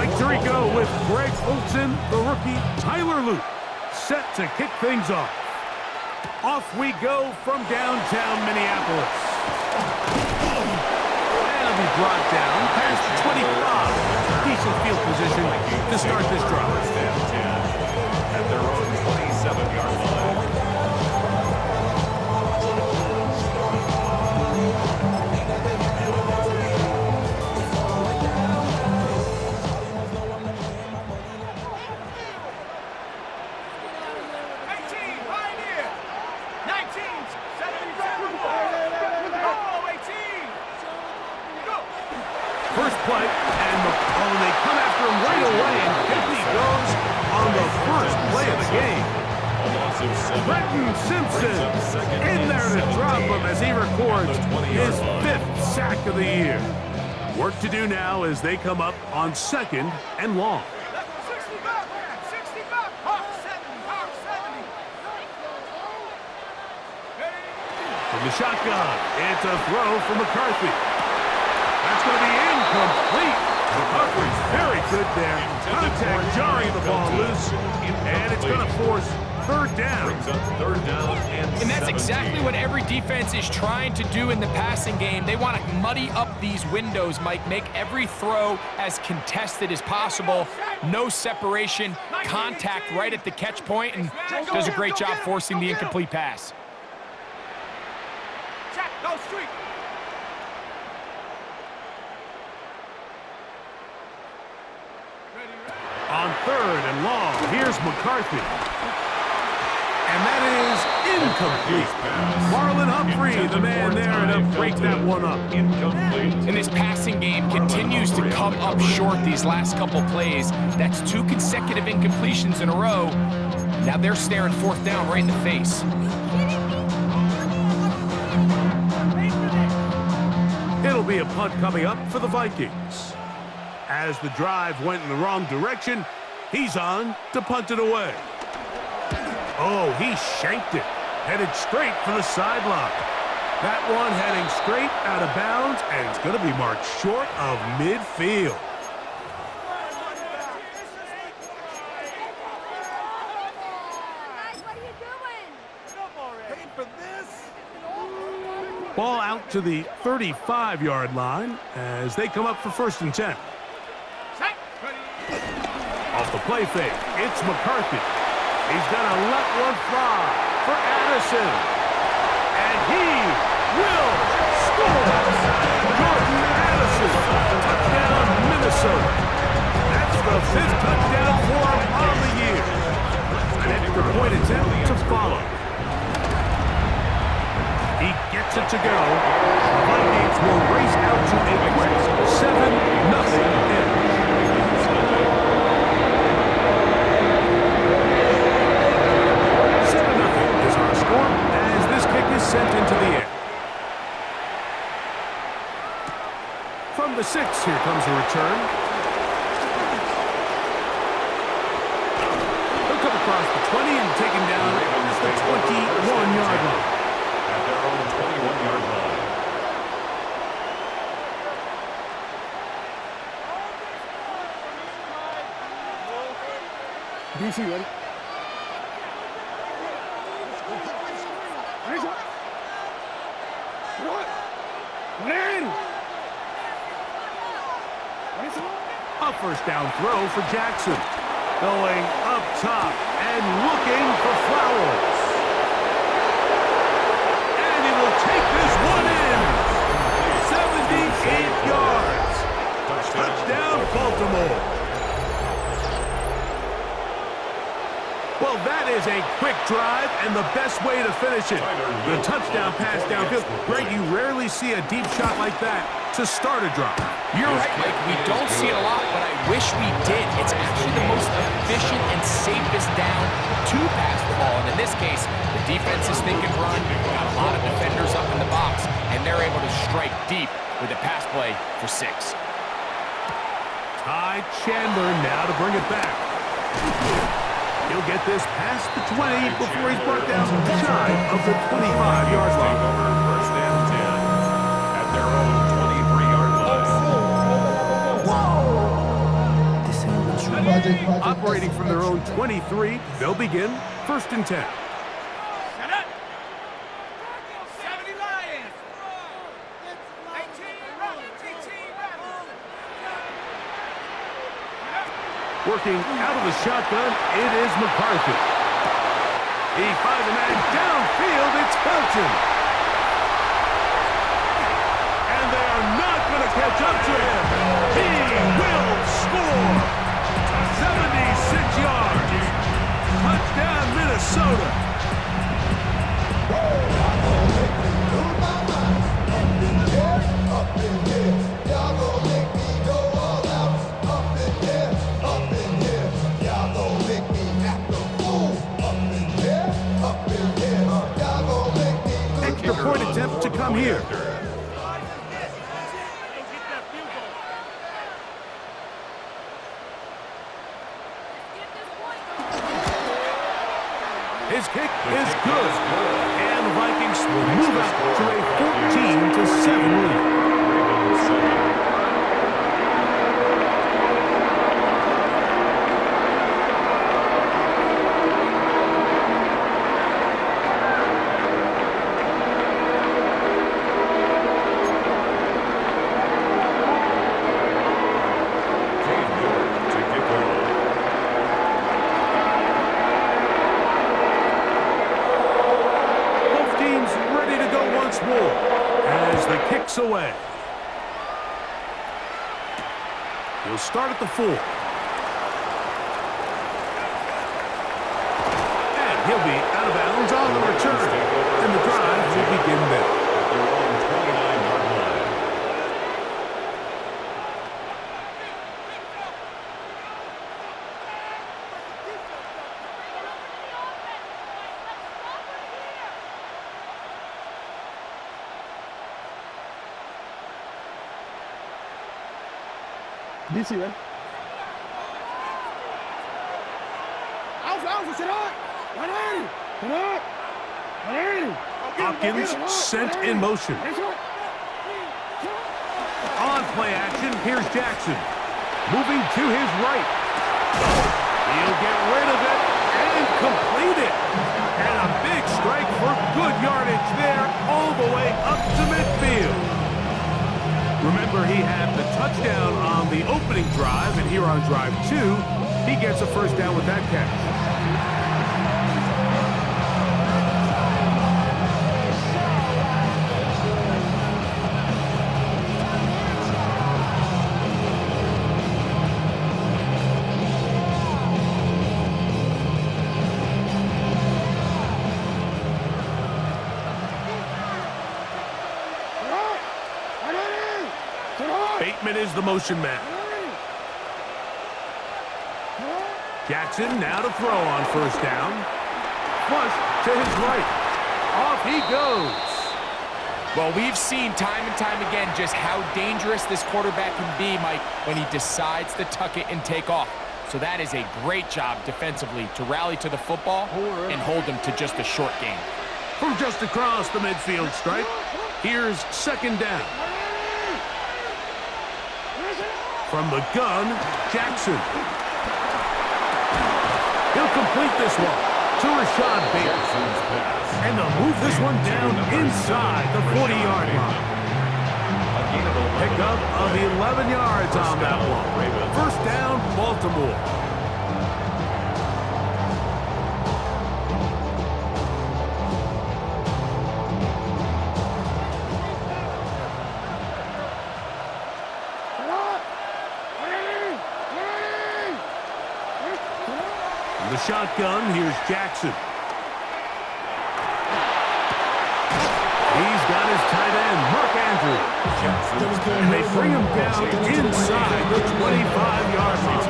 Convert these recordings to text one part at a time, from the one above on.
Victory go with Greg Olson, the rookie Tyler Luke, set to kick things off. Off we go from downtown Minneapolis. That'll be brought down past the 25. Decent field position to start this drive. First and 10 at their own 27-yard line. First play, and they come after him right away, and down he goes on the first play of the game. Brenton Simpson in there to drop him as he records his 5th sack of the year. Work to do now as they come up on 2nd and long. From the shotgun, it's a throw from McCarthy. That's going to be incomplete. The coverage very good there. Contact jarring the ball loose, and it's going to force 3rd down. And that's exactly what every defense is trying to do in the passing game. They want to muddy up these windows, Mike, make every throw as contested as possible. No separation, contact right at the catch point, and does a great job forcing the incomplete pass. Go street. On 3rd and long, here's McCarthy. And that is incomplete. Marlon Humphrey, the man there to break that one up. And this passing game continues to come up short these last couple plays. That's 2 consecutive incompletions in a row. Now they're staring 4th down right in the face. It'll be a punt coming up for the Vikings. As the drive went in the wrong direction, he's on to punt it away. Oh, he shanked it. Headed straight for the sideline. That one heading straight out of bounds, and it's going to be marked short of midfield. Ball out to the 35-yard line as they come up for 1st and 10. Off the play fake, it's McCarthy. He's going to let one fly for Addison. And he will score! Jordan Addison, touchdown Minnesota. That's the 5th touchdown for him on the year. An extra point attempt to follow. He gets it to go. The Vikings will race out to a quick 7-0 edge. Sent into the air. From the 6, here comes a return. He'll come across the 20 and taken down at the 21-yard line. At their own 21-yard line. DC, ready? A 1st down throw for Jackson. Going up top and looking for Flowers. And he will take this one in. 78 yards. Touchdown, Baltimore. Well, that is a quick drive and the best way to finish it. The touchdown pass downfield. Greg, you rarely see a deep shot like that to start a drive. You're right, Mike. We don't see it a lot, but I wish we did. It's actually the most efficient and safest down to pass the ball. And in this case, the defense is thinking run. Got a lot of defenders up in the box, and they're able to strike deep with a pass play for 6. Ty Chandler now to bring it back. He'll get this past the 20 before he's brought down shy of the 25-yard line. First and 10 at their own 23-yard line. This on their own 23. They'll begin 1st and 10. Working out of the shotgun, it is McCarthy. He finds a man downfield, it's Felton. And they are not going to catch up to him. He will score. 76 yards. Touchdown, Minnesota. Extra point attempt to come here. His kick is good. And the Vikings will move up to a 14-7 lead. Away. He'll start at the 4. And he'll be out of bounds on the return. And the drive will begin there. Their own 29-yard line. DC, man. Hopkins sent in motion. On play action, here's Jackson. Moving to his right. He'll get rid of it and complete it. And a big strike for good yardage there all the way up to midfield. Remember, he had the touchdown on the opening drive, and here on drive 2, he gets a first down with that catch. Bateman is the motion man. Jackson now to throw on first down. Flush to his right. Off he goes. Well, we've seen time and time again just how dangerous this quarterback can be, Mike, when he decides to tuck it and take off. So that is a great job defensively to rally to the football and hold him to just a short gain. From just across the midfield stripe, here's second down. From the gun, Jackson. He'll complete this one to Rashad Bateman. And they'll move this one down inside the 40-yard line. Pickup of 11 yards on that one. First down, Baltimore. The shotgun, here's Jackson. He's got his tight end, Mark Andrews. And they bring him down inside the 25-yard line.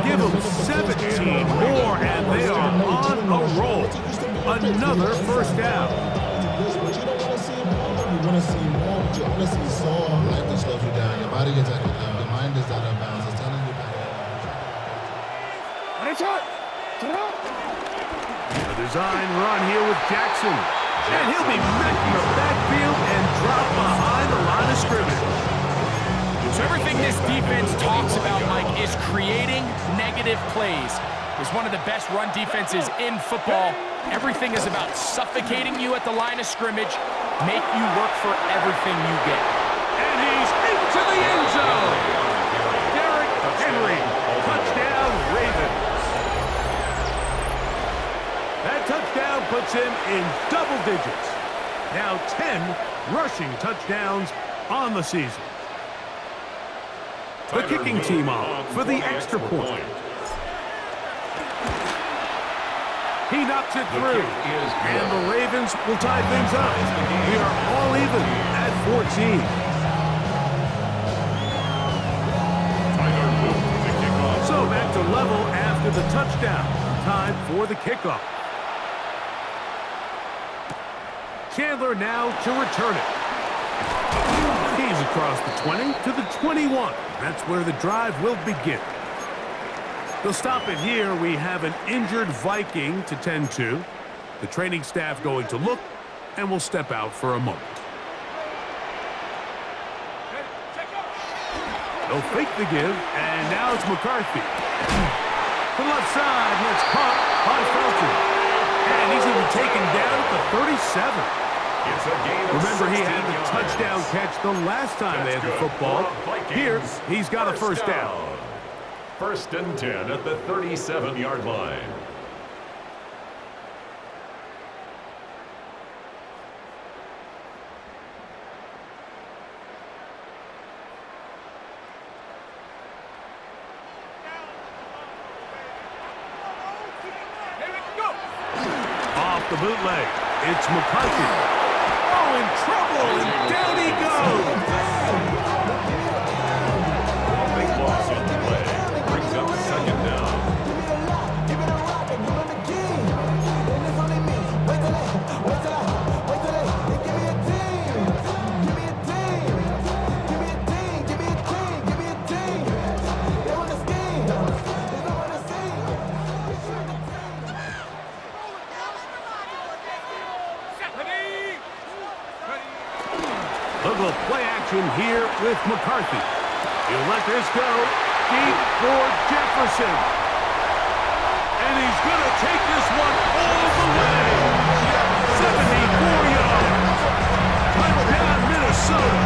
Give them 17 more, and they are on a roll. Another first down. You want to see more. You want to see Saul. Life that slows you down. Your body gets out of bounds. Your mind is out of bounds. It's telling you about it. A design run here with Jackson. And he'll be met in the backfield and dropped behind the line of scrimmage. So everything this defense talks about, Mike, is is creating negative plays. Is one of the best run defenses in football. Everything is about suffocating you at the line of scrimmage, make you work for everything you get. And he's into the end zone. Derrick Henry, touchdown Ravens. That touchdown puts him in double digits. Now 10 rushing touchdowns on the season. The kicking team on for the extra point. He knocks it through, and the Ravens will tie things up. We are all even at 14. So back to level after the touchdown. Time for the kickoff. Chandler now to return it. He's across the 20 to the 21. That's where the drive will begin. They'll stop it here. We have an injured Viking to tend to. The training staff going to look, and we'll step out for a moment. They'll fake the give, and now it's McCarthy. To the left side, and it's caught by Felton. And he's going to be taken down at the 37. Remember, he had the touchdown catch the last time they had the football. Here, he's got a first down. First and 10 at the 37-yard line. Off the bootleg, it's McCarthy. Oh, in trouble, and down he goes. Big loss on the play. Brings up second down. Look at play action here with McCarthy. He'll let this go deep for Jefferson. And he's going to take this one all the way. 74 yards. Touchdown, Minnesota.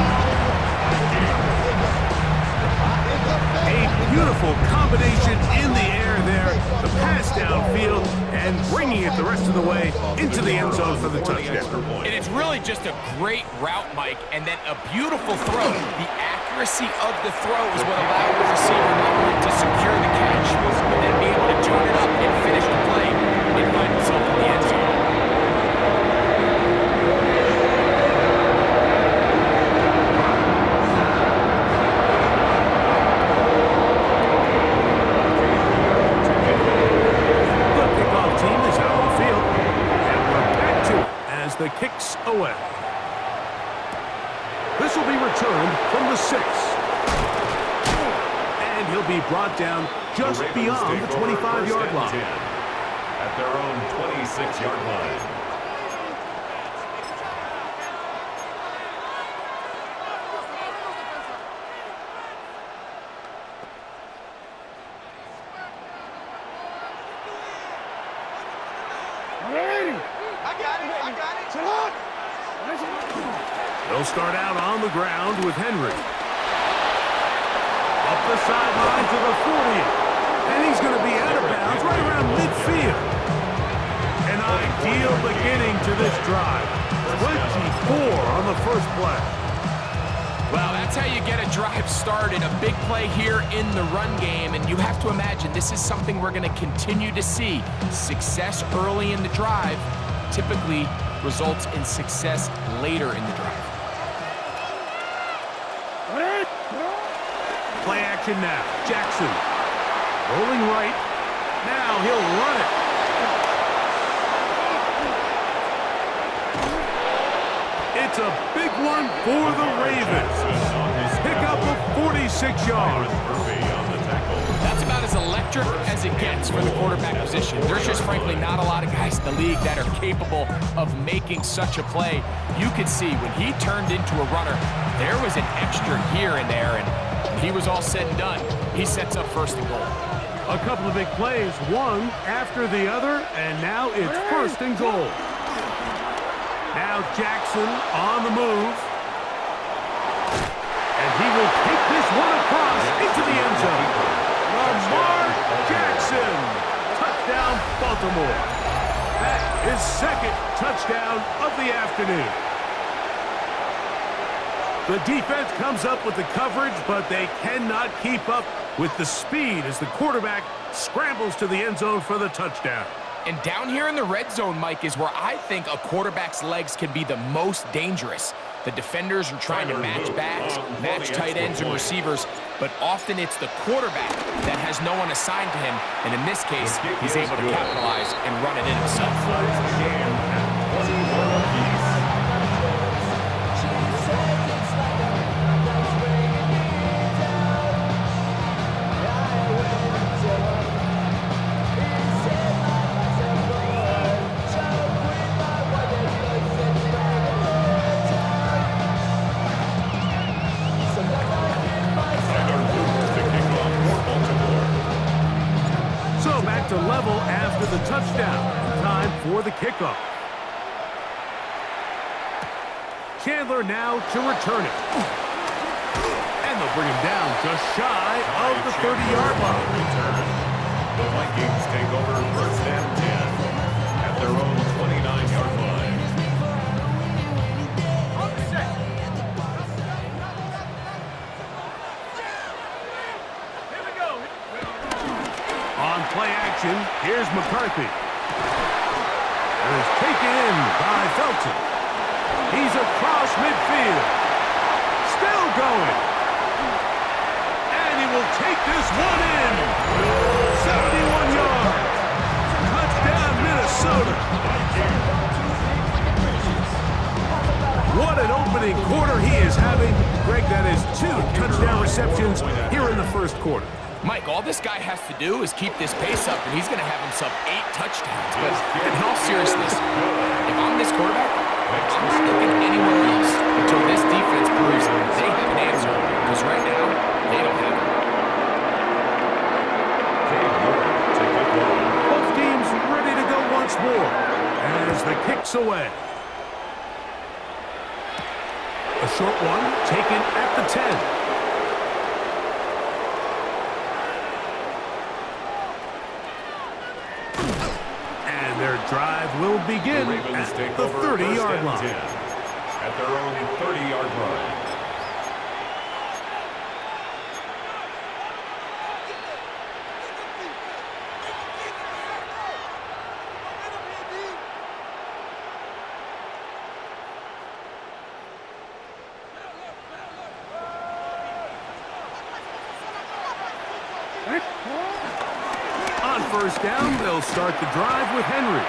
A beautiful combination in the air there. The pass downfield and bringing it the rest of the way into the end zone for the touchdown. And it's really just a great route, Mike, and then a beautiful throw. The accuracy of the throw is what allowed the receiver not only to secure the catch, but then be able to turn it up and finish the play and find himself in the end zone. The kicks away. This will be returned from the 6. And he'll be brought down just beyond the 25-yard line. At their own 26-yard line. They'll start out on the ground with Henry. Up the sideline to the 40. And he's going to be out of bounds right around midfield. An ideal beginning to this drive. 24 on the first play. Well, that's how you get a drive started. A big play here in the run game. And you have to imagine this is something we're going to continue to see. Success early in the drive typically results in success later in the drive. Play action now. Jackson rolling right. Now he'll run it. It's a big one for the Ravens. Pick up a 46 yards. That's about as electric as it gets for the quarterback position. There's just frankly not a lot of guys in the league that are capable of making such a play. You could see when he turned into a runner, there was an extra gear in there, and He was all said and done. He sets up first and goal. A couple of big plays, one after the other, and now it's first and goal. Now Jackson on the move. And he will take this one across into the end zone. Lamar Jackson. Touchdown, Baltimore. That is second touchdown of the afternoon. The defense comes up with the coverage, but they cannot keep up with the speed as the quarterback scrambles to the end zone for the touchdown. And down here in the red zone, Mike, is where I think a quarterback's legs can be the most dangerous. The defenders are trying to match backs, match tight ends and receivers, but often it's the quarterback that has no one assigned to him, and in this case, he's able to capitalize and run it in himself. To level after the touchdown. Time for the kickoff. Chandler now to return it. And they'll bring him down just shy of the 30-yard line. The Vikings take over first and 10 at their own 29-yard line. On play action, here's McCarthy. And it's taken in by Felton. He's across midfield. Still going. And he will take this one in. 71 yards. Touchdown, Minnesota. What an opening quarter he is having. Greg, that is 2 touchdown receptions here in the first quarter. Mike, all this guy has to do is keep this pace up, and he's going to have himself 8 touchdowns. But in all seriousness, if I'm this quarterback, I'm not looking anywhere else until this defense proves they have an answer. Because right now, they don't have it. Both teams ready to go once more as the kick's away. A short one taken at the 10. Their drive will begin at the 30-yard line. At their own 30-yard line. First down, they'll start the drive with Henry.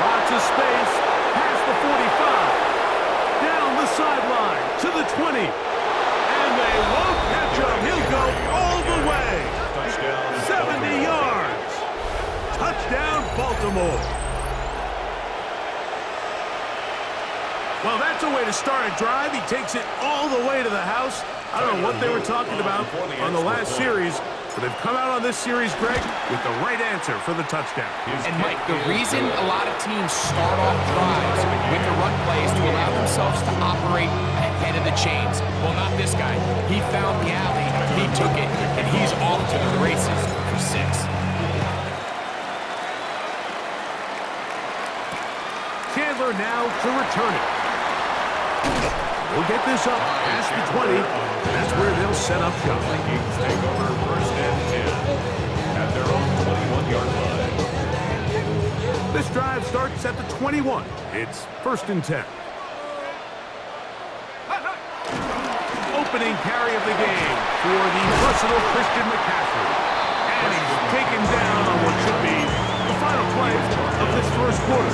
Lots of space, past the 45, down the sideline to the 20, and they won't catch him. He'll go all the way. Touchdown. 70 yards. Touchdown, Baltimore. Well, that's a way to start a drive. He takes it all the way to the house. I don't know what they were talking about on the last series, but they've come out on this series, Greg, with the right answer for the touchdown. And, Mike, the reason a lot of teams start off drives with the run plays to allow themselves to operate ahead of the chains. Well, not this guy. He found the alley, he took it, and he's off to the races for 6. Chandler now to return it. We'll get this up past the 20. That's where they'll set up shop. Vikings take over first and 10 at their own 21-yard line. This drive starts at the 21. It's first and 10. Opening carry of the game for the versatile Christian McCaffrey. And he's taken down on what should be the final play of this first quarter.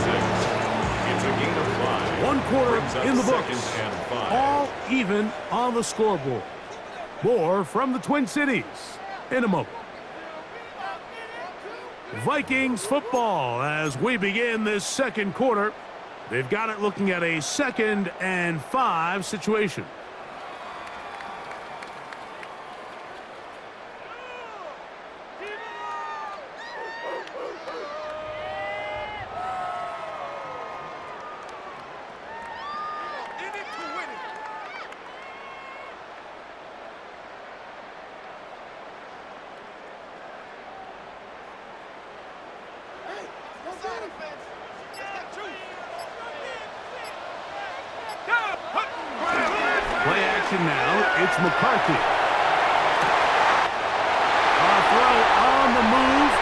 It's a gain of 5. One quarter in the books. All even on the scoreboard. More from the Twin Cities in a moment. Vikings football as we begin this second quarter. They've got it looking at a 2nd and 5 situation. formation now. It's McCarthy. A throw on the move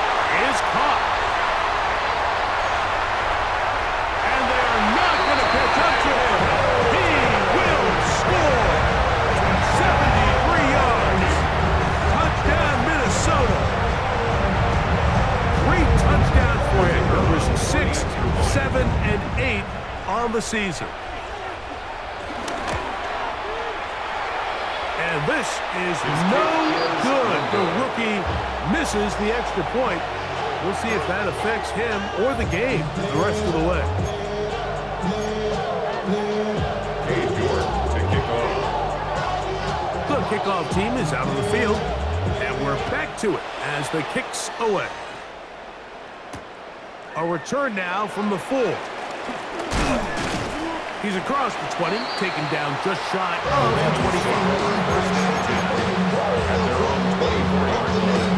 is caught. And they are not going to catch up to him. He will score. 73 yards. Touchdown, Minnesota. 3 touchdowns for him. Numbers 6, 7, and 8 on the season. And this is no good. The rookie misses the extra point. We'll see if that affects him or the game the rest of the way. To kick off. The kickoff team is out of the field, and we're back to it as the kick's away. A return now from the 4. He's across the 20, taken down just shy of the 25. At their own 24-yard line.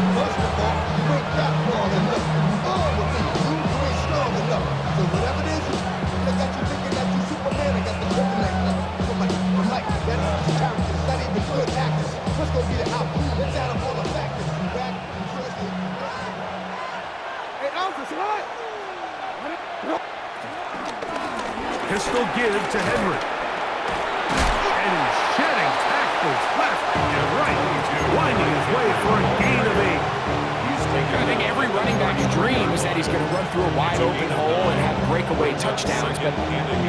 So whatever it is, look at you thinking that you're Superman. I got the kryptonite from like that challenge. It's not even good actors. What's gonna be the outcome? Let's add up all the factors. Back, hey, Alpha, what? Pistol give to Henry. And he's shedding tackles left and right, winding his way for a gain of 8. I think every running back's dream is that he's going to run through a wide open hole and have breakaway touchdowns, but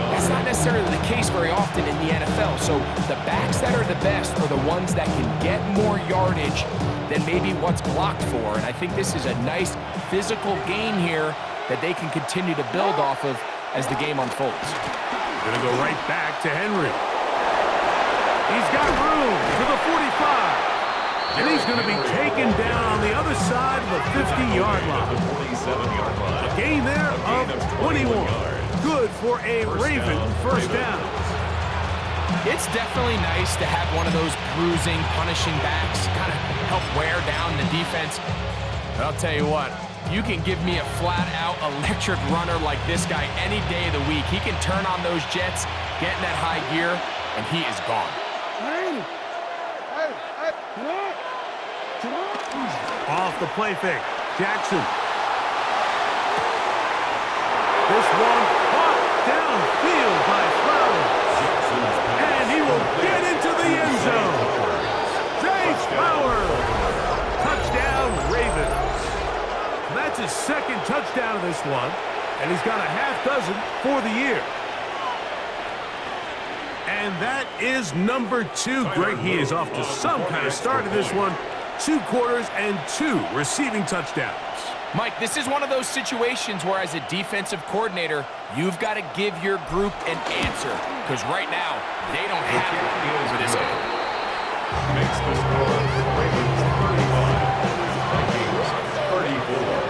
that's not necessarily the case very often in the NFL. So the backs that are the best are the ones that can get more yardage than maybe what's blocked for. And I think this is a nice physical gain here that they can continue to build off of as the game unfolds. Gonna go right back to Henry. He's got room to the 45. And he's going to be taken down on the other side of the 50-yard line. The 47-yard line. A gain there of 21. Good for a Raven first down. It's definitely nice to have one of those bruising, punishing backs kind of help wear down the defense. But I'll tell you what, you can give me a flat-out electric runner like this guy any day of the week. He can turn on those jets, get in that high gear, and he is gone. Off the play fake, Jackson. This one caught downfield by Flowers. And he will get into the end zone. Zay Flowers. Touchdown, Ravens. That's his second touchdown of this one, and he's got a half dozen for the year. And that is number 2. Greg, he is off to some kind of start in this one. 2 quarters and 2 receiving touchdowns. Mike, this is one of those situations where as a defensive coordinator, you've got to give your group an answer. Because right now, they don't have it for this game. Makes the score Ravens 35, Vikings 34.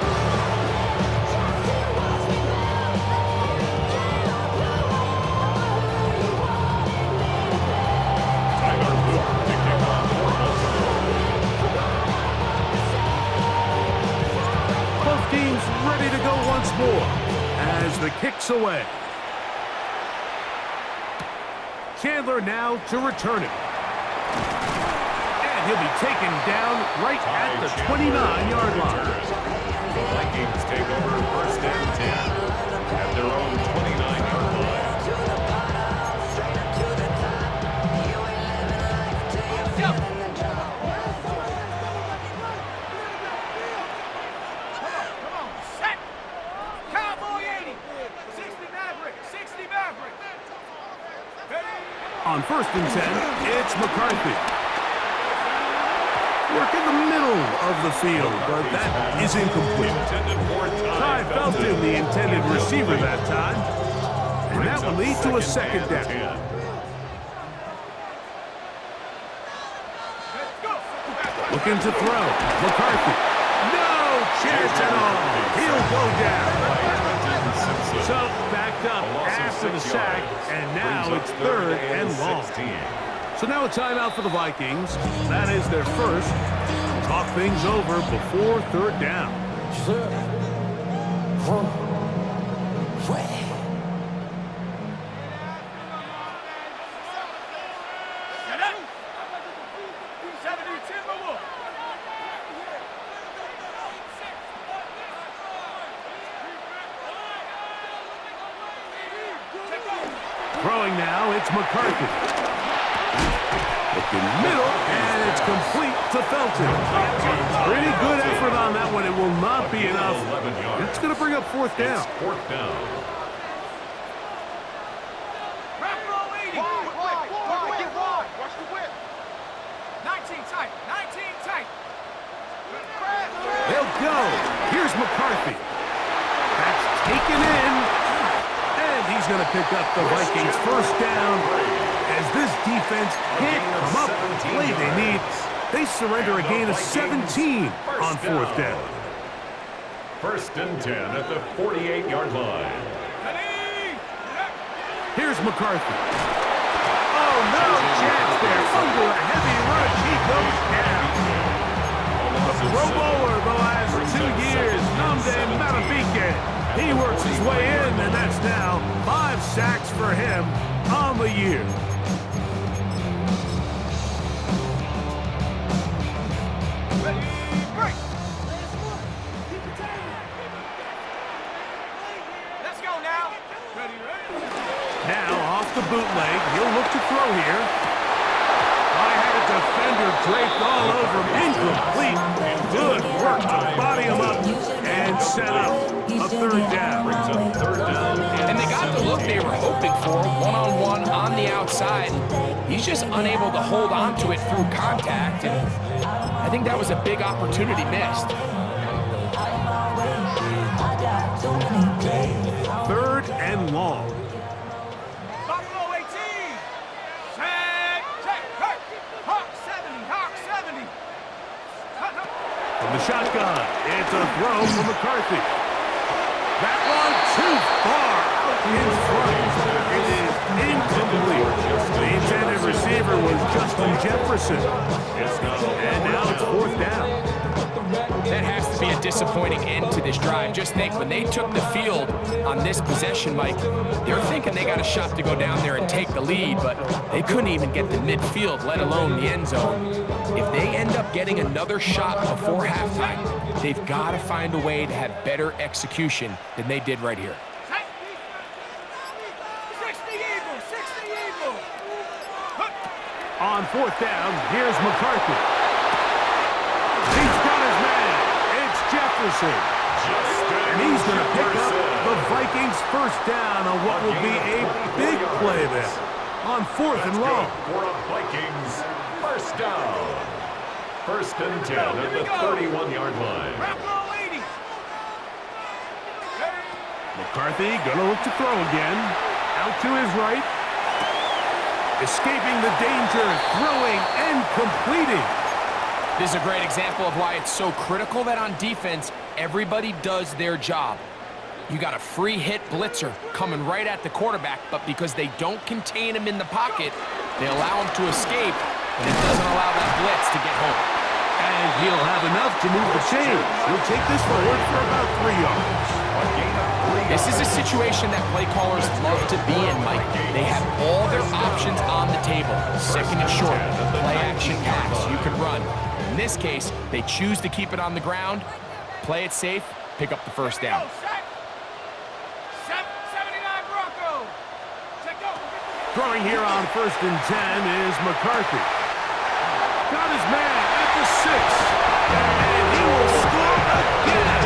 Teams ready to go once more as the kick's away. Chandler now to return it. And he'll be taken down right at the 29-yard line. The Vikings take over first and 10 at their own 29-yard line. On first and 10, it's McCarthy. Work in the middle of the field, but that is incomplete. Ty Felton, the intended receiver that time. And that will lead to a second down. Looking to throw. McCarthy. No chance at all. He'll go down. So backed up after the sack, and now it's 3rd and long. So now a timeout for the Vikings. That is their first. Talk things over before 3rd down. McCarthy. Looking middle, and it's complete to Felton. Pretty good effort on that one. It will not be enough. It's going to bring up fourth down. It's fourth down. Watch the whip. 19 tight. 19 tight. They'll go. Here's McCarthy. That's taken in. And he's going to pick up the Vikings first down. As this defense can't come up with the play they need, they surrender a gain of 17 on fourth down. First and 10 at the 48-yard line. Here's McCarthy. Oh, no chance there. Under a heavy rush, he goes down. The Pro Bowler the last 2 years, Nnamdi Madubuike. He works his way in, and that's now 5 sacks for him on the year. Now off the bootleg, he'll look to throw here. I had a defender draped all over him, incomplete. Good work to body him up and set up a third down. And they got the look they were hoping for, one-on-one on the outside. He's just unable to hold on to it through contact, and I think that was a big opportunity missed. Third and long. From the shotgun, it's a throw for McCarthy. That one too far out in front. It is incomplete. The intended receiver was Justin Jefferson. And now it's fourth down. That has to be a disappointing end to this drive. Just think, when they took the field on this possession, Mike, they're thinking they got a shot to go down there and take the lead, but they couldn't even get to midfield, let alone the end zone. If they end up getting another shot before halftime, they've got to find a way to have better execution than they did right here. 60 Eagles! On fourth down, here's McCarthy. He's got his man. It's Jefferson. And he's going to pick up the Vikings first down on what will be a big play there on fourth and long. For a Vikings first down. First and 10 at the 31-yard line. McCarthy going to look to throw again. Out to his right. Escaping the danger, throwing and completing. This is a great example of why it's so critical that on defense, everybody does their job. You got a free hit blitzer coming right at the quarterback, but because they don't contain him in the pocket, they allow him to escape, and it doesn't allow that blitz to get home. And he'll have enough to move the chains. He'll take this forward for about 3 yards. This is a situation that play callers love to be in, Mike. They have all their options on the table. Second and short, play action pass, you can run. In this case, they choose to keep it on the ground, play it safe, pick up the first down. Throwing here on first and 10 is McCarthy. Got his man at the 6. And he will score again.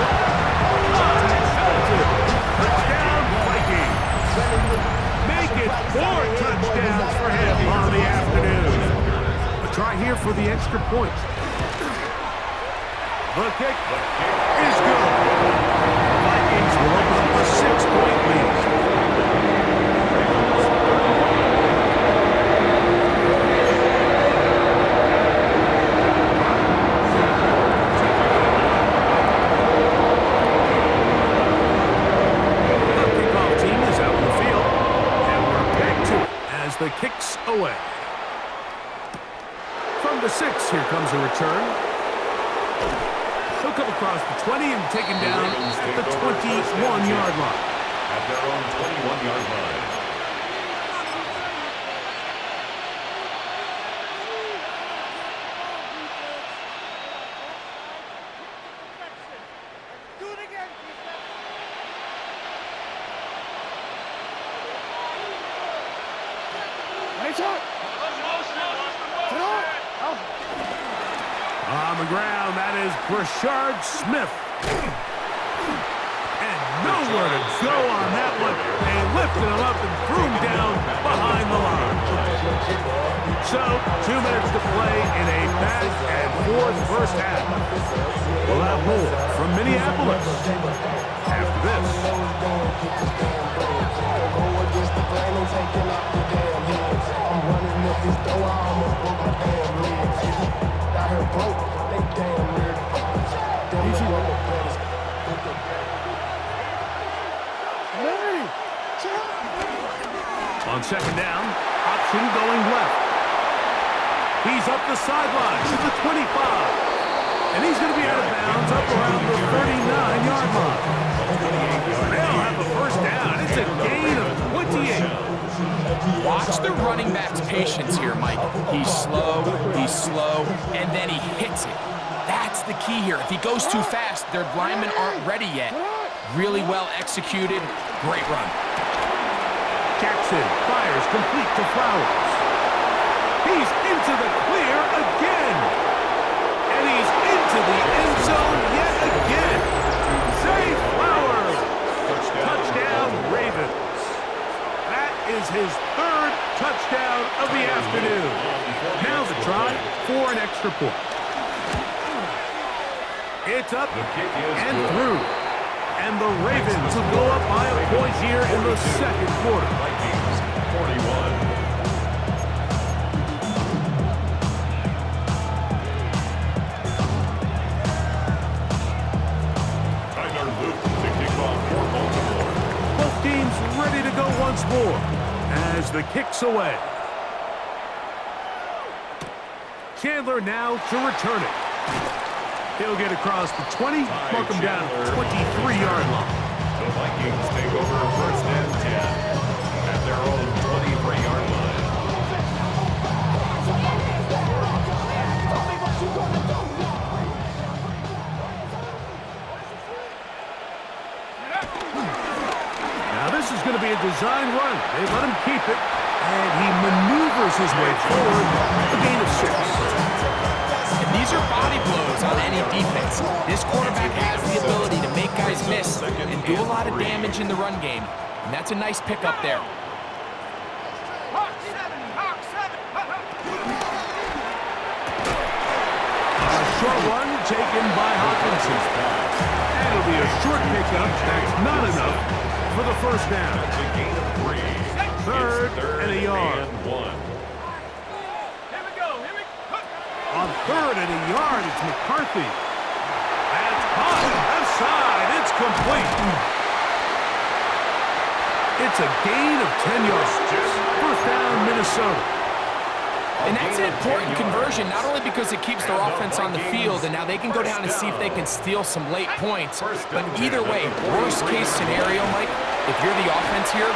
Touchdown, Vikings. Make it 4 touchdowns for him on the afternoon. A try here for the extra point. The kick is good. The Vikings will open up a 6-point lead. The kicks away. From the 6, here comes a return. He'll come across the 20 and taken down at the 21-yard line. At their own 21-yard line. On the ground, that is Brashard Smith. And nowhere to go on that one. They lifted him up and threw him down behind the line. So, 2 minutes to play in a back-and-forth first half. We'll have more from Minneapolis after this. On second down, option going left. He's up the sideline to the 25. And he's going to be out of bounds up around the 39-yard line. They'll have a first down. It's a gain of 28. Watch the running back's patience here, Mike. He's slow, and then he hits it. That's the key here. If he goes too fast, their linemen aren't ready yet. Really well executed. Great run. Jackson fires complete to Flowers. He's into the clear again. And he's into the end zone yet again. Zay Flowers. Touchdown, Ravens. That is his third touchdown of the afternoon. Now the try for an extra point. It's up and through. And the Ravens will go up by a point here in the second quarter. Vikings, 41. Both teams ready to go once more as the kick's away. Chandler now to return it. He'll get across the 20, mark him down at the 23-yard line. The Vikings take over first and 10 at their own 23-yard line. Now this is going to be a design run. They let him keep it, and he maneuvers his way forward, a gain of 6. And these are body blows on any defense. This quarterback has the ability to make guys miss and do a lot of damage in the run game. And that's a nice pickup there. A short one taken by Hawkinson. And it'll be a short pickup. That's not enough for the first down. It's a gain of 3. Third and a yard. And 1. On third and a yard, it's McCarthy. That's caught. Left side. It's complete. It's a gain of 10 yards. First down, Minnesota. And that's an important conversion, not only because it keeps their offense on the field, and now they can go down and see if they can steal some late points. But either way, worst case scenario, Mike, if you're the offense here,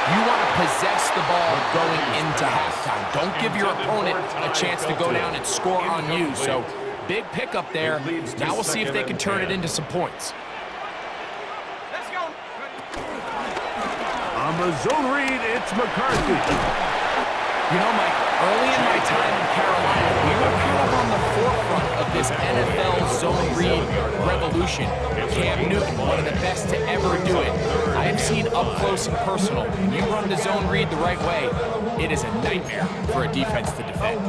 you want to possess the ball going into halftime. Don't give your opponent a chance to go down and score on you. So, big pickup there. Now we'll see if they can turn it into some points. Let's go. On the zone read, it's McCarthy. You know, Mike, early in my time in Carolina, we were kind of on the forefront of this NFL zone read revolution. Cam Newton, one of the best to ever do it. I have seen up close and personal. When you run the zone read the right way, it is a nightmare for a defense to defend.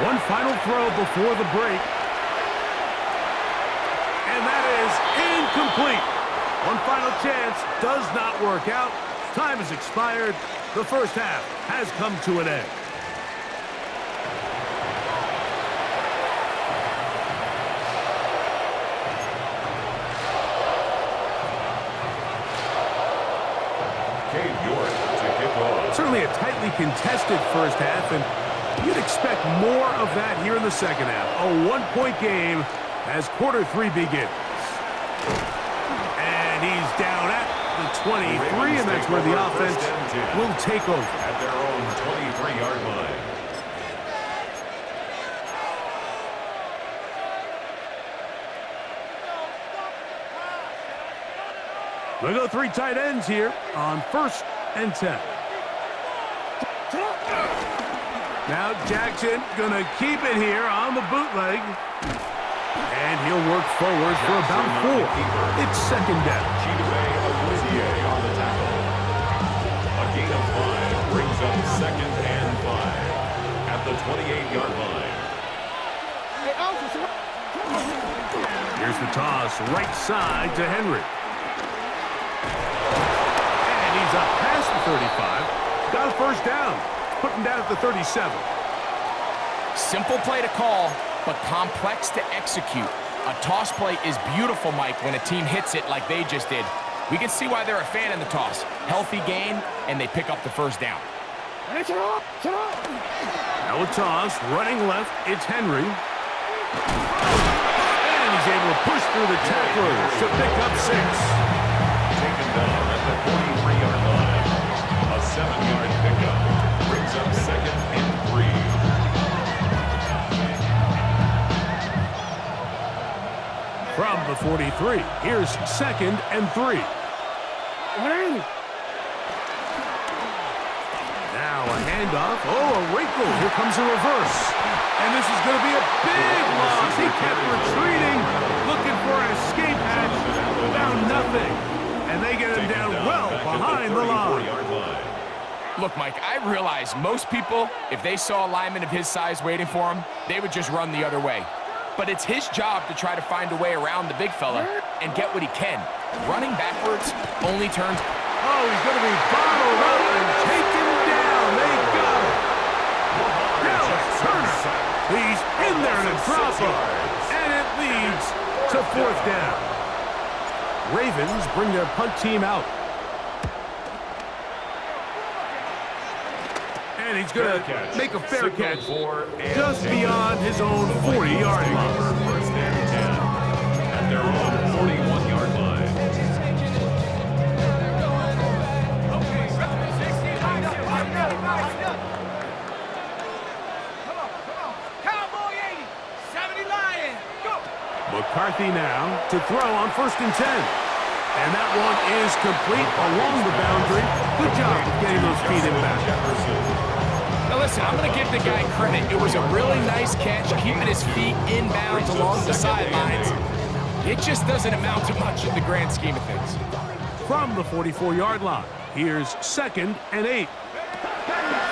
One final throw before the break. And that is incomplete. One final chance does not work out. Time has expired. The first half has come to an end. Certainly a tightly contested first half, and you'd expect more of that here in the second half. A one-point game as quarter 3 begins. And he's down at the 23, and that's where the offense will take over. At their own 23-yard line. We'll go 3 tight ends here on 1st and 10. Now Jackson going to keep it here on the bootleg. And he'll work forward for about 4. It's 2nd down. On the tackle. A gain of 5 brings up 2nd and 5 at the 28-yard line. Here's the toss, right side to Henry. And he's up past the 35. Got a 1st down. Put him down at the 37. Simple play to call, but complex to execute. A toss play is beautiful, Mike, when a team hits it like they just did. We can see why they're a fan in the toss. Healthy gain, and they pick up the 1st down. Now a toss, running left, it's Henry. And he's able to push through the tacklers to pick up 6. Taken down at the 43-yard line. A 7-yard pickup brings up 2nd and 3. From the 43, here's 2nd and 3. Now a handoff. Oh, a wrinkle. Here comes a reverse. And this is going to be a big loss. He kept retreating, looking for an escape hatch. Found nothing. And they get him down well behind the line. Look, Mike, I realize most people, if they saw a lineman of his size waiting for him, they would just run the other way. But it's his job to try to find a way around the big fella and get what he can. Running backwards only turns... Oh, he's going to be bottled up and taken down. They got him. Dallas Turner. He's in there to drop him. And it leads to 4th down. Ravens bring their punt team out. And he's going to make a fair catch just beyond his own 40-yard line. 1st and 10 at their own 41-yard line. McCarthy now to throw on 1st and 10. And that one is complete along the boundary. Good job of getting those feet in back. Now listen, I'm going to give the guy credit. It was a really nice catch, keeping his feet inbounds along the sidelines. It just doesn't amount to much in the grand scheme of things. From the 44-yard line, here's 2nd and 8.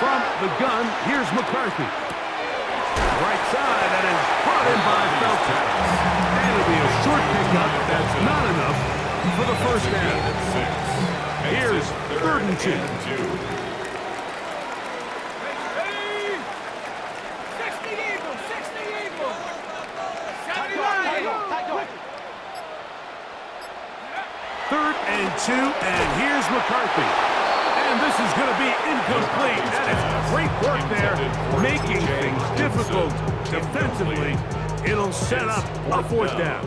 From the gun, here's McCarthy. Right side, that is brought in by Felton. And it'll be a short pickup. That's not enough for the 1st down. Here's 3rd and 2. Third and 2, and here's McCarthy. And this is going to be incomplete. That is great work there, making things difficult defensively. It'll set up a 4th down.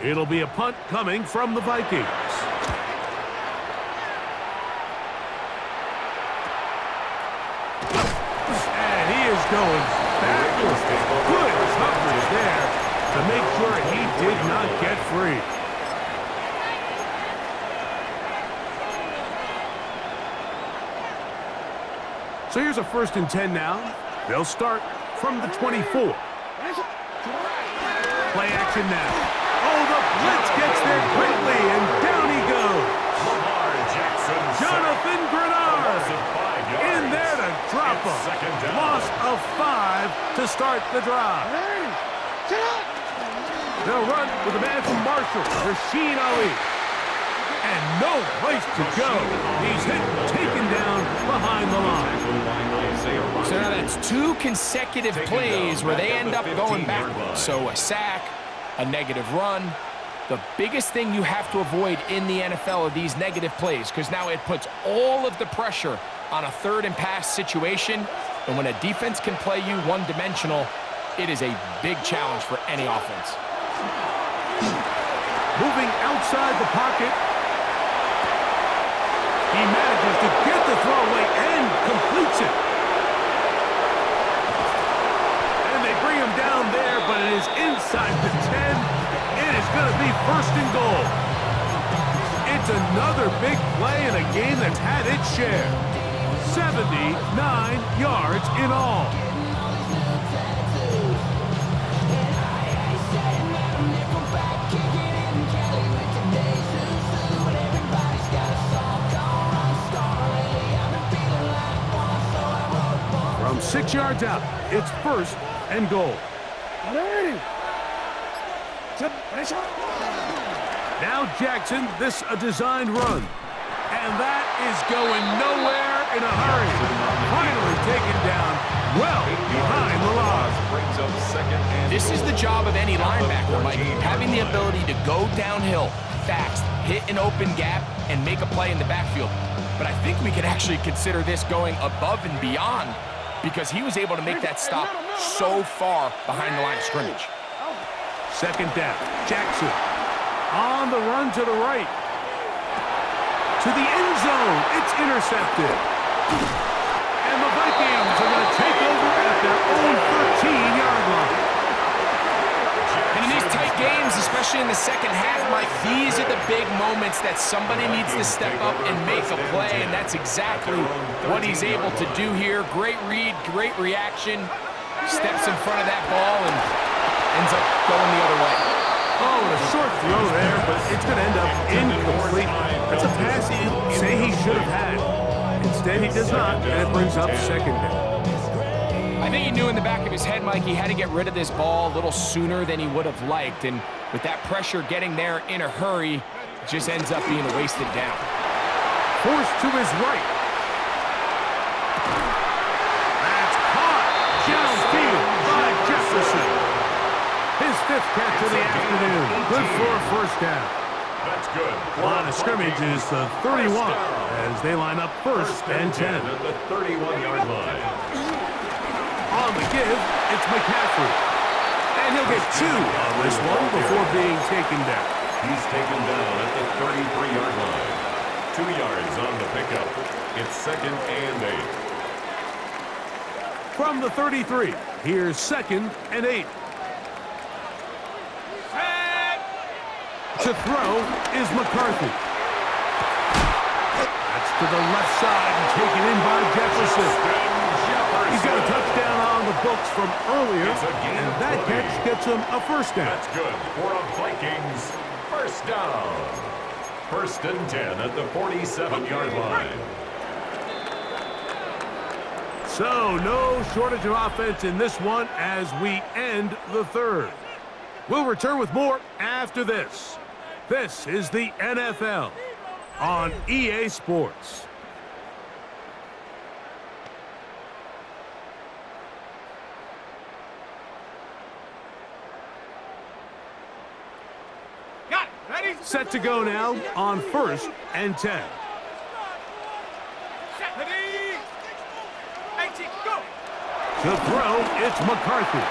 It'll be a punt coming from the Vikings. And he is going backwards. Good coverage there to make sure he did not get free. So here's a 1st and 10 now. They'll start from the 24. Play action now. Oh, the blitz gets there quickly, and down he goes. Jonathan Grenard in there to drop him. Loss of 5 to start the drive. They'll run with a man from Marshall, Rasheen Ali. And no place to go. He's hit, taken down behind the line. So now that's 2 consecutive plays where they end up going backwards. So a sack, a negative run. The biggest thing you have to avoid in the NFL are these negative plays, because now it puts all of the pressure on a 3rd and pass situation. And when a defense can play you one-dimensional, it is a big challenge for any offense. Moving outside the pocket. He manages to get the throwaway and completes it. And they bring him down there, but it is inside the 10. It is going to be 1st and goal. It's another big play in a game that's had its share. 79 yards in all. From 6 yards out, it's 1st and goal. Now Jackson, this a designed run. And that is going nowhere in a hurry. Finally taken down well behind the line. This is the job of any linebacker, Mike. Having the ability to go downhill fast, hit an open gap, and make a play in the backfield. But I think we could actually consider this going above and beyond because he was able to make that stop so far behind the line of scrimmage. 2nd down, Jackson on the run to the right. To the end zone, it's intercepted. And the Vikings are going to take over at their own 13-yard line. And in these tight games, especially in the second half, Mike, these are the big moments that somebody needs to step up and make a play, and that's exactly what he's able to do here. Great read, great reaction, steps in front of that ball and ends up going the other way. Oh, a short throw there, but it's going to end up incomplete. That's a pass you say he should have had. Instead, he does not, and it brings up 2nd down. I think he knew in the back of his head, Mike, he had to get rid of this ball a little sooner than he would have liked, and with that pressure getting there in a hurry, it just ends up being a wasted down. Forced to his right. That's caught downfield by Jefferson. His 5th catch of the afternoon. Good for a 1st down. That's good. Line of scrimmage is the 31 as they line up 1st and 10. At the 31-yard line. On the give, it's McCaffrey. And he'll get 2 on this one before being taken down. He's taken down at the 33-yard line. 2 yards on the pickup. It's 2nd and 8. From the 33, here's 2nd and 8. To throw is McCarthy. That's to the left side and taken in by Jefferson. He's got a touchdown on the books from earlier, and that catch gets him a 1st down. That's good for a Vikings 1st down. 1st and 10 at the 47-yard line. So no shortage of offense in this one as we end the 3rd. We'll return with more after this. This is the NFL on EA Sports. Got it. Ready? Set to go now on 1st and 10. Ready? 18, go. To throw, it's McCarthy.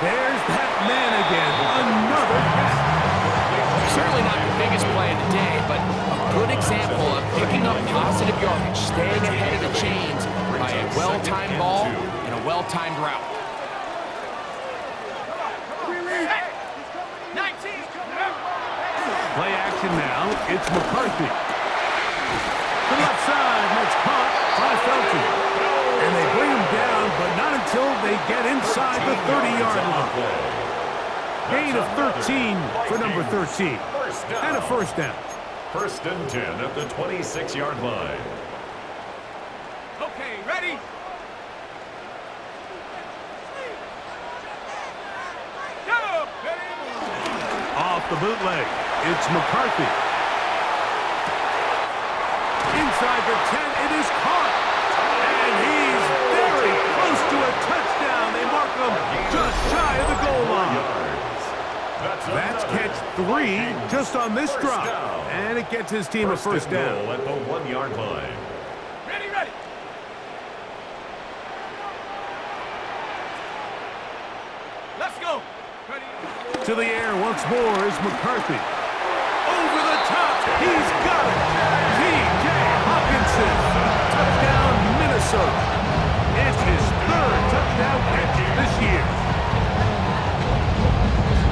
There's that man again. Another catch. Certainly not the biggest play of the day, but a good example of picking up positive yardage, staying ahead of the chains by a well-timed ball and a well-timed route. 19. Play action now. It's McCarthy. The left side, and it's caught by Felton. And they bring him down, but not until they get inside the 30-yard line. Gain of 13 for number 13. And a 1st down. 1st and 10 at the 26-yard line. Okay, ready? Go! Off the bootleg, it's McCarthy. Inside the 10, it is caught. And he's very close to a touchdown. They mark him just shy of the goal line. That's catch 3 just on this drive. And it gets his team a 1st down. At the 1-yard line. Ready. Let's go. Ready. To the air once more is McCarthy. Over the top. He's got it. T.J. Hawkinson. Touchdown, Minnesota. It's his 3rd touchdown catch this year.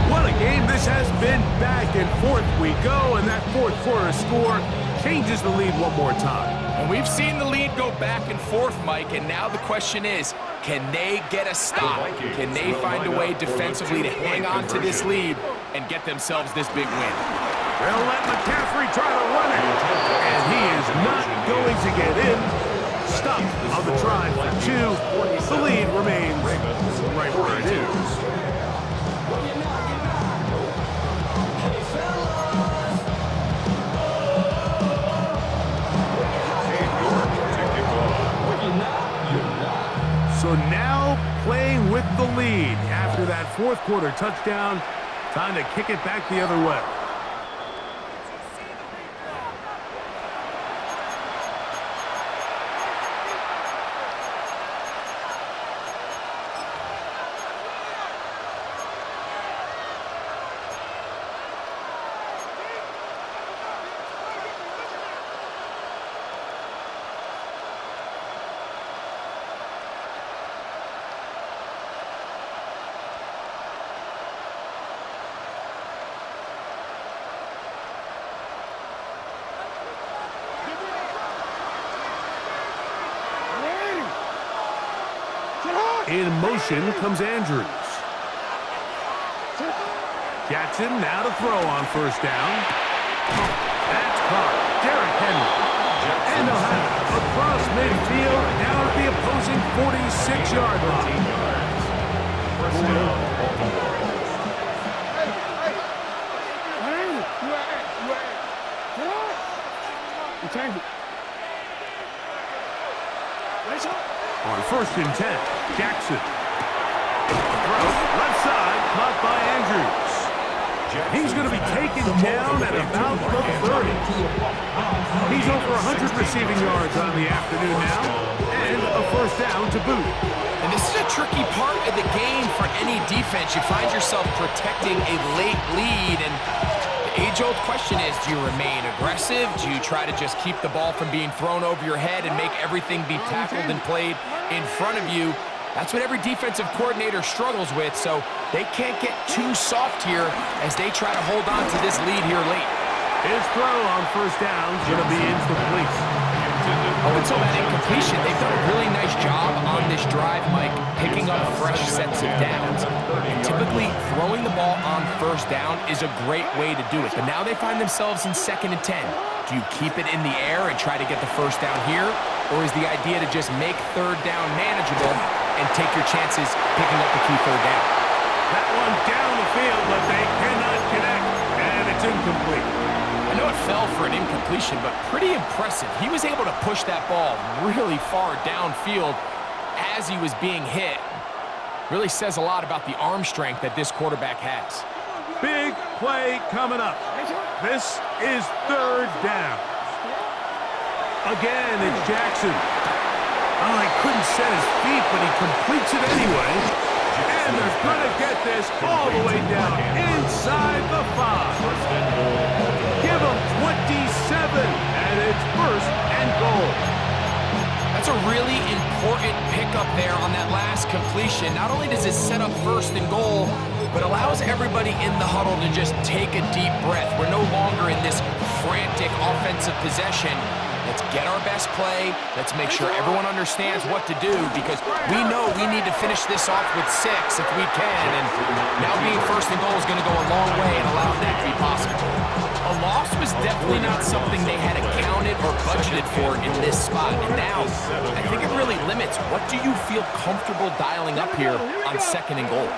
What a game this has been. Back and forth we go, and that 4th quarter score changes the lead one more time. And we've seen the lead go back and forth, Mike, and now the question is, can they get a stop? Can they find a way defensively to hang on to this lead and get themselves this big win? They'll let McCaffrey try to run it, and he is not going to get in. Stop on the try for 2. The lead remains right where it is. So now playing with the lead after that fourth quarter touchdown. Time to kick it back the other way. In motion comes Andrews. Jackson now to throw on first down. That's caught. Derrick Henry. And they'll have it across midfield down at the opposing 46-yard line. First down, Baltimore. On first and 10, Jackson. Throw, left side, caught by Andrews. He's going to be taken down at about the 30. He's over 100 receiving yards on the afternoon now, and a first down to boot. And this is a tricky part of the game for any defense. You find yourself protecting a late lead, and the age-old question is, do you remain aggressive? Do you try to just keep the ball from being thrown over your head and make everything be tackled and played in front of you? That's what every defensive coordinator struggles with, so they can't get too soft here as they try to hold on to this lead here late. His throw on first down is going to be incomplete. Up until that incompletion, they've done a really nice job on this drive, Mike, picking up fresh sets of downs. And typically, throwing the ball on first down is a great way to do it. But now they find themselves in 2nd and 10. Do you keep it in the air and try to get the first down here? Or is the idea to just make third down manageable and take your chances picking up the key third down? That one down the field, but they cannot connect, and it's incomplete. I know it fell for an incompletion, but pretty impressive. He was able to push that ball really far downfield as he was being hit. Really says a lot about the arm strength that this quarterback has. Big play coming up. This is third down. Again, it's Jackson. Oh, he couldn't set his feet, but he completes it anyway. And they're going to get this all the way down inside the 5. Give them 27, and it's first and goal. That's a really important pickup there on that last completion. Not only does it set up first and goal, but allows everybody in the huddle to just take a deep breath. We're no longer in this frantic offensive possession. Let's get our best play. Let's make sure everyone understands what to do, because we know we need to finish this off with 6 if we can, and now being first and goal is going to go a long way in allowing that to be possible. A loss was definitely not something they had accounted or budgeted for in this spot, and now I think it really limits what do you feel comfortable dialing up here on 2nd and goal.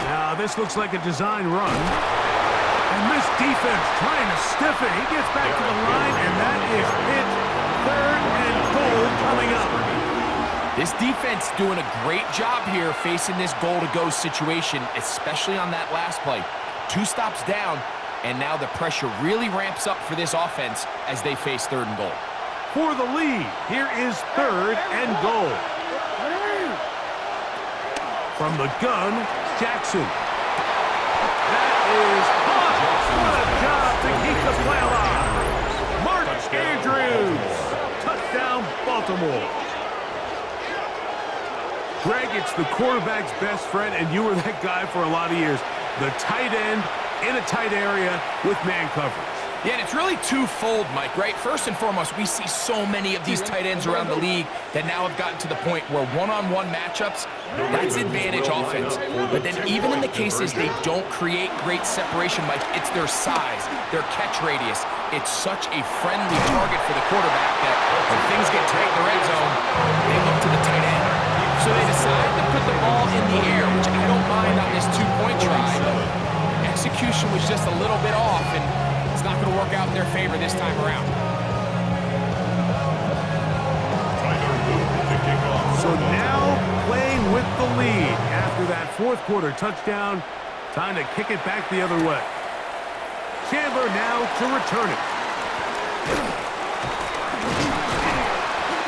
Now this looks like a design run. And this defense trying to stiff it. He gets back to the line, and that is it. 3rd and goal coming up. This defense doing a great job here facing this goal-to-go situation, especially on that last play. 2 stops down, and now the pressure really ramps up for this offense as they face 3rd and goal. For the lead, here is 3rd and goal. From the gun, Jackson. That is caught. What a job to keep the play alive. Mark Andrews. Touchdown, Baltimore. Greg, it's the quarterback's best friend, and you were that guy for a lot of years. The tight end in a tight area with man coverage. Yeah, and it's really twofold, Mike, right? First and foremost, we see so many of these tight ends around the league that now have gotten to the point where one-on-one matchups, that's advantage offense. But then even in the cases they don't create great separation, Mike, it's their size, their catch radius. It's such a friendly target for the quarterback that when things get tight in the red zone, they look to the tight end. So they decide to put the ball in the air, which I don't mind on this two-point try, but execution was just a little bit off, and it's not going to work out in their favor this time around. So now playing with the lead after that fourth quarter touchdown. Time to kick it back the other way. Chandler now to return it.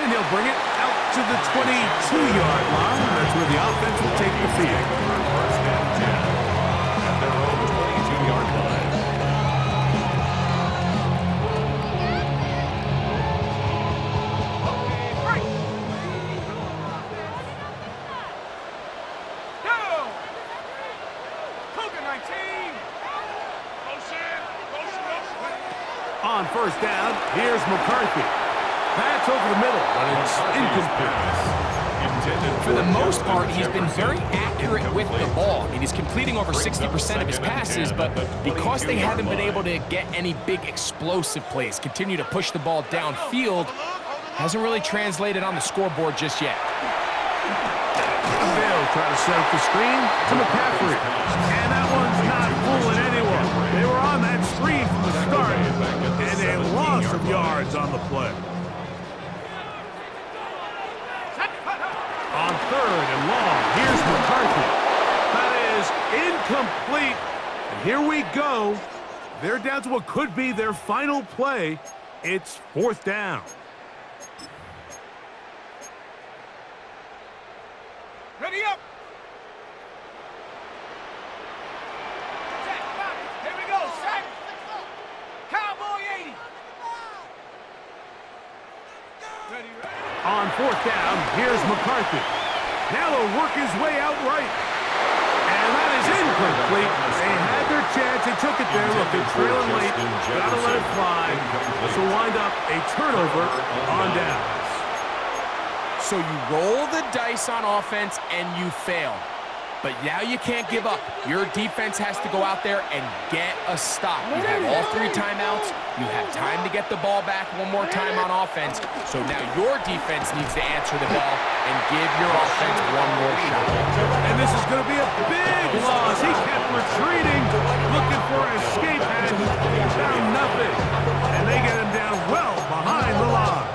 And he'll bring it out to the 22-yard line. That's where the offense will take the field. First and 10 at their own 22-yard line. On first down, here's McCarthy. That's over the middle, but it's incomplete. For the most part, he's been very accurate with the ball. I mean, he's completing over 60% of his passes, but because they haven't been able to get any big explosive plays, continue to push the ball downfield, hasn't really translated on the scoreboard just yet. They'll try to set up the screen to McCaffrey. And that one's not fooling anyone. They were on that screen from the start, and a loss of yards on the play. On third and long, here's McCarthy. That is incomplete. And here we go. They're down to what could be their final play. It's fourth down. Ready up! Set, back. Here we go, set! Cowboy 80! Ready, ready. On fourth down, here's McCarthy. Now he'll work his way out right. And that is incomplete. They had their chance. They took it there. Look, they're trailing late. Gotta let it fly. This will wind up a turnover on downs. So you roll the dice on offense and you fail. But now you can't give up. Your defense has to go out there and get a stop. You have all three timeouts. You have time to get the ball back one more time on offense. So now your defense needs to answer the bell and give your offense one more shot. And this is going to be a big loss. He kept retreating, looking for an escape hatch. Found nothing. And they get him down well behind the line.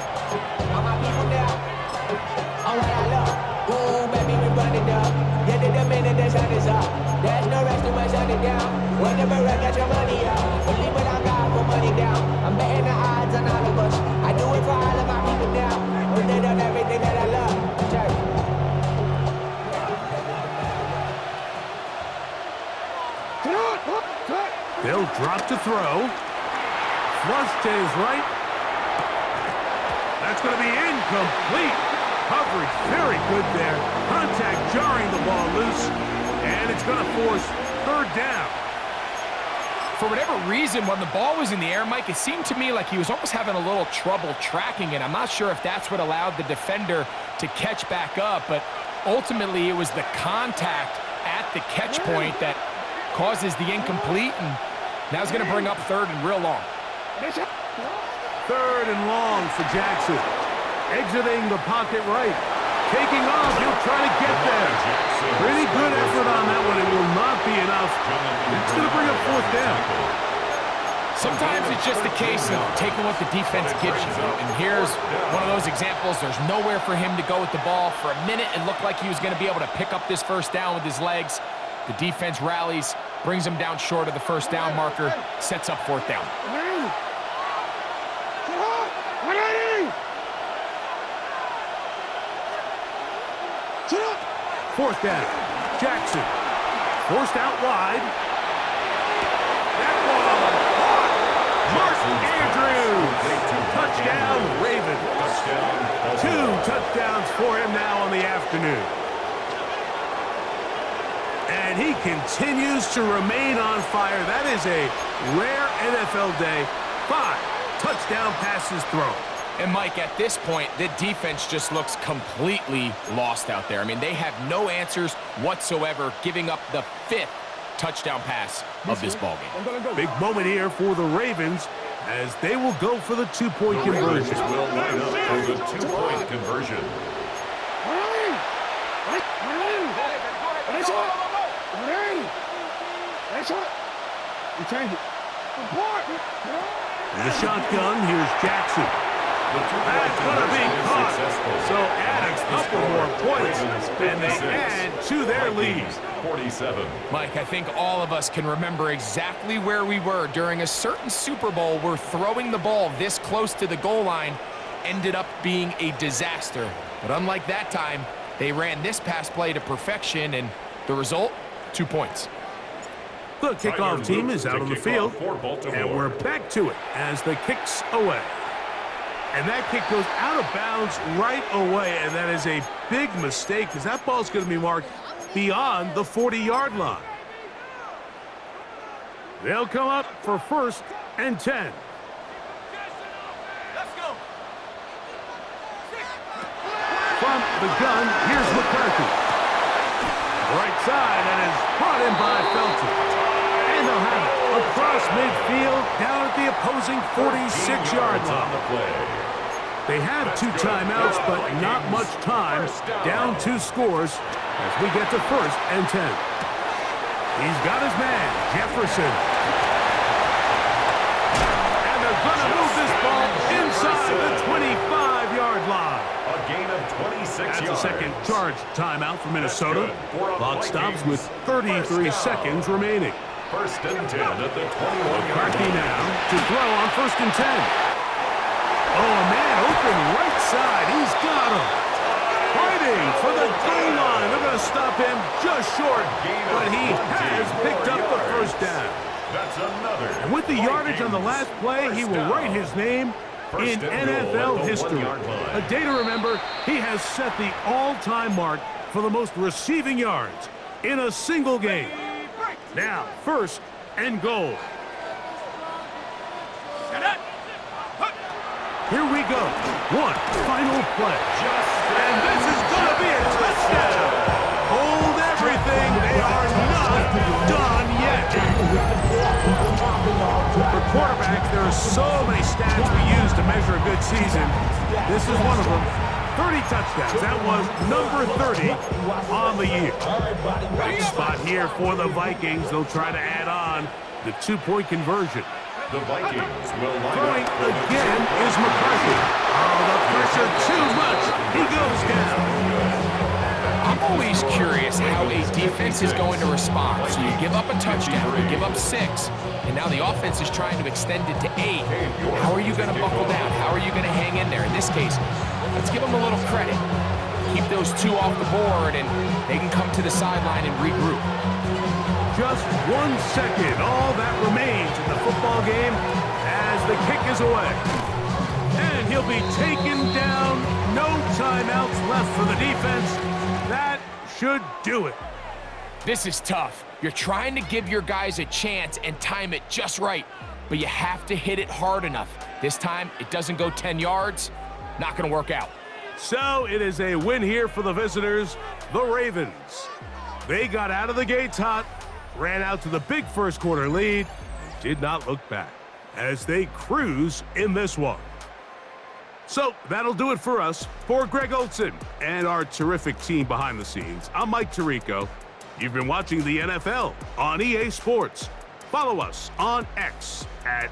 Boom, baby, we run it up. Get to the minute the sun is up. There's no rest to my shut it down. Whenever I get your money out, believe what I got, put money down. I'm betting the odds on all of us. I do it for all of my people now. Put it on everything that I love. Check. They'll drop to throw. Flush to his right. That's going to be incomplete. Coverage very good there. Contact jarring the ball loose. And it's going to force third down. For whatever reason, when the ball was in the air, Mike, it seemed to me like he was almost having a little trouble tracking it. I'm not sure if that's what allowed the defender to catch back up, but ultimately it was the contact at the catch point that causes the incomplete, and now he's going to bring up third and real long. Third and long for Jackson. Exiting the pocket right. Taking off, he'll try to get there. Pretty good effort on that one. It will not be enough. It's going to bring up fourth down. Sometimes it's just a case of taking what the defense gives you. And here's one of those examples. There's nowhere for him to go with the ball. For a minute, it looked like he was going to be able to pick up this first down with his legs. The defense rallies, brings him down short of the first down marker, sets up fourth down. Fourth down. Jackson. Forced out wide. That ball caught. Mark Andrews. Touchdown, Ravens. 2 touchdowns for him now on the afternoon. And And he continues to remain on fire. That is a rare NFL day. 5 touchdown passes thrown. And Mike, at this point, the defense just looks completely lost out there. I mean, they have no answers whatsoever, giving up the 5th touchdown pass of this ballgame. Big moment here for the Ravens as they will go for the 2-point conversion. Will line up for the 2-point conversion. In the shotgun, here's Jackson. That's going to be caught. So add a couple more points, and they add to their lead. 47. Mike, I think all of us can remember exactly where we were during a certain Super Bowl where throwing the ball this close to the goal line ended up being a disaster. But unlike that time, they ran this pass play to perfection, and the result, 2 points. The kickoff team is out on the field, and we're back to it as the kick's away. And that kick goes out of bounds right away, and that is a big mistake because that ball's going to be marked beyond the 40-yard line. They'll come up for 1st and 10. Let's go. From the gun, here's McCarthy. Right side, and is brought in by Felton. And they'll have it across midfield down at the opposing 46-yard line. They have 2 timeouts, but not much time. Down 2 scores as we get to 1st and 10. He's got his man, Jefferson. And they're going to move this ball inside the 25-yard line. A gain of 26 yards. That's a second charge timeout for Minnesota. Clock stops with 33 seconds remaining. 1st and 10 at the 21-yard McCarthy line. now to throw on 1st and 10. Oh, a man open right side. He's got him. Fighting for the goal line. They're going to stop him just short, but he has picked up the 1st down. That's another. And with the yardage on the last play, he will write his name in NFL history. A day to remember, he has set the all-time mark for the most receiving yards in a single game. Now, 1st and goal. Here we go. One final play. And this is going to be a touchdown. Hold everything. They are not done yet. For quarterbacks, there are so many stats we use to measure a good season. This is one of them. 30 touchdowns. That was number 30 on the year. Good spot here for the Vikings. They'll try to add on the 2-point conversion. The Vikings will line Throwing up for the again is McCarthy. Oh, the pressure too much. He goes down. I'm always curious how a defense is going to respond. So you give up a touchdown, you give up 6, and now the offense is trying to extend it to 8. How are you going to buckle down? How are you going to hang in there? In this case, let's give them a little credit. Keep those 2 off the board, and they can come to the sideline and regroup. Just 1 second, all that remains in the football game as the kick is away. And he'll be taken down. No timeouts left for the defense. That should do it. This is tough. You're trying to give your guys a chance and time it just right, but you have to hit it hard enough. This time, it doesn't go 10 yards. Not going to work out. So it is a win here for the visitors, the Ravens. They got out of the gates hot, ran out to the big first quarter lead, did not look back as they cruise in this one. So that'll do it for us. For Greg Olson and our terrific team behind the scenes, I'm Mike Tirico. You've been watching the NFL on EA Sports. Follow us on X at